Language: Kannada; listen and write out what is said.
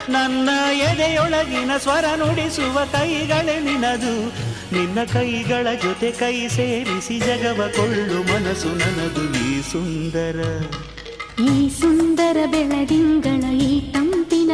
ನನ್ನ ಎದೆಯೊಳಗಿನ ಸ್ವರ ನುಡಿಸುವ ಕೈಗಳೇ ನಿನದು. ನಿನ್ನ ಕೈಗಳ ಜೊತೆ ಕೈ ಸೇರಿಸಿ ಜಗವ ಕೊಳ್ಳು ಮನಸ್ಸು ನನದು. ಈ ಸುಂದರ ಬೆಳದಿಂಗಳ ಈ ತಂಪಿನ